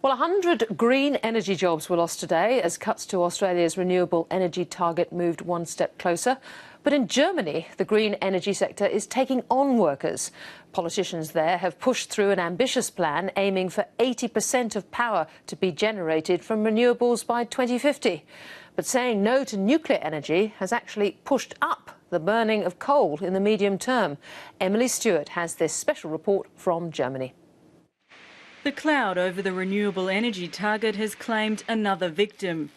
Well, 100 green energy jobs were lost today as cuts to Australia's renewable energy target moved one step closer. But in Germany, the green energy sector is taking on workers. Politicians there have pushed through an ambitious plan aiming for 80% of power to be generated from renewables by 2050. But saying no to nuclear energy has actually pushed up the burning of coal in the medium term. Emily Stewart has this special report from Germany. The cloud over the renewable energy target has claimed another victim.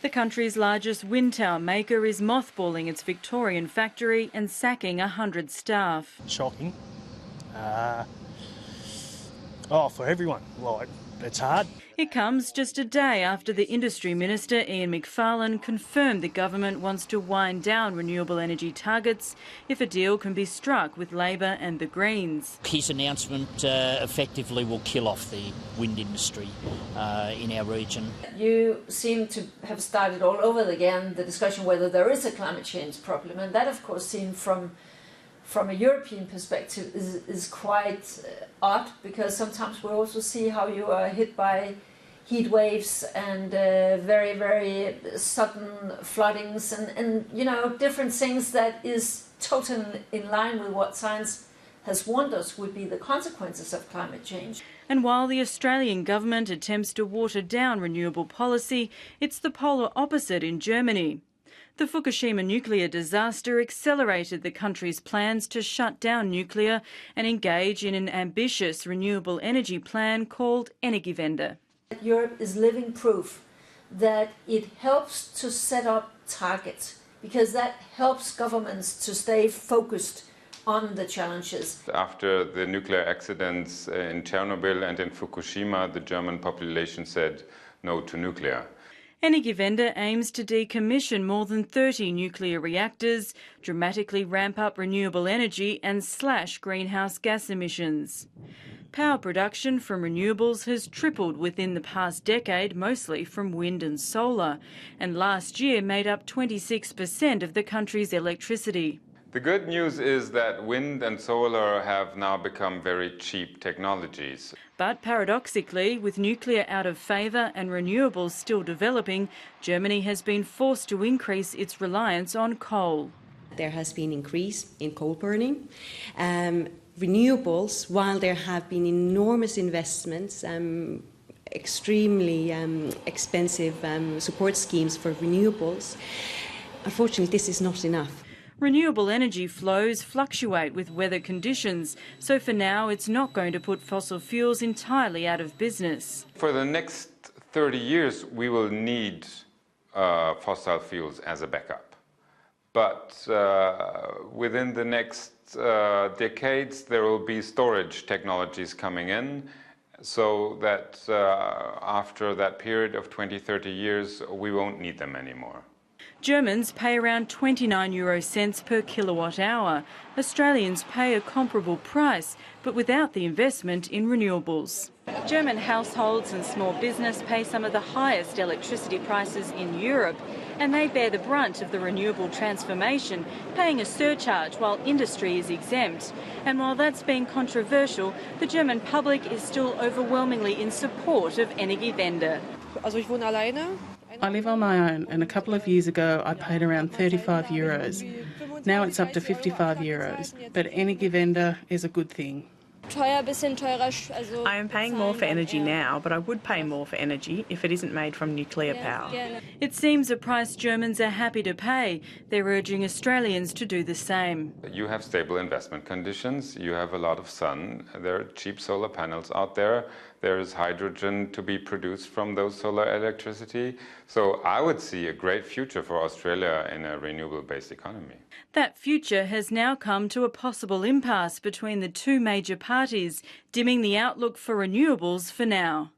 The country's largest wind tower maker is mothballing its Victorian factory and sacking 100 staff. Shocking. For everyone. It's hard. It comes just a day after the Industry Minister, Ian Macfarlane, confirmed the government wants to wind down renewable energy targets if a deal can be struck with Labor and the Greens. His announcement effectively will kill off the wind industry in our region. You seem to have started all over again the discussion whether there is a climate change problem, and that of course seen from a European perspective is quite odd, because sometimes we also see how you are hit by heat waves and very, very sudden floodings and you know, different things that is totally in line with what science has warned us would be the consequences of climate change. And while the Australian government attempts to water down renewable policy, it's the polar opposite in Germany. The Fukushima nuclear disaster accelerated the country's plans to shut down nuclear and engage in an ambitious renewable energy plan called Energiewende. Europe is living proof that it helps to set up targets, because that helps governments to stay focused on the challenges. After the nuclear accidents in Chernobyl and in Fukushima, the German population said no to nuclear. Energiewende aims to decommission more than 30 nuclear reactors, dramatically ramp up renewable energy and slash greenhouse gas emissions. Power production from renewables has tripled within the past decade, mostly from wind and solar, and last year made up 26% of the country's electricity. The good news is that wind and solar have now become very cheap technologies. But paradoxically, with nuclear out of favour and renewables still developing, Germany has been forced to increase its reliance on coal. There has been an increase in coal burning. Renewables, while there have been enormous investments, extremely expensive support schemes for renewables, unfortunately this is not enough. Renewable energy flows fluctuate with weather conditions, so for now it's not going to put fossil fuels entirely out of business. For the next 30 years we will need fossil fuels as a backup. But within the next decades there will be storage technologies coming in, so that after that period of 20-30 years we won't need them anymore. Germans pay around 29 euro cents per kilowatt hour. Australians pay a comparable price, but without the investment in renewables. German households and small business pay some of the highest electricity prices in Europe, and they bear the brunt of the renewable transformation, paying a surcharge while industry is exempt. And while that's been controversial, the German public is still overwhelmingly in support of Energiewende. I live on my own, and a couple of years ago I paid around 35 euros. Now it's up to 55 euros, but Energiewende is a good thing. I am paying more for energy now, but I would pay more for energy if it isn't made from nuclear power. It seems a price Germans are happy to pay. They're urging Australians to do the same. You have stable investment conditions, you have a lot of sun, there are cheap solar panels out there, there is hydrogen to be produced from those solar electricity. So I would see a great future for Australia in a renewable-based economy. That future has now come to a possible impasse between the two major parties, dimming the outlook for renewables for now.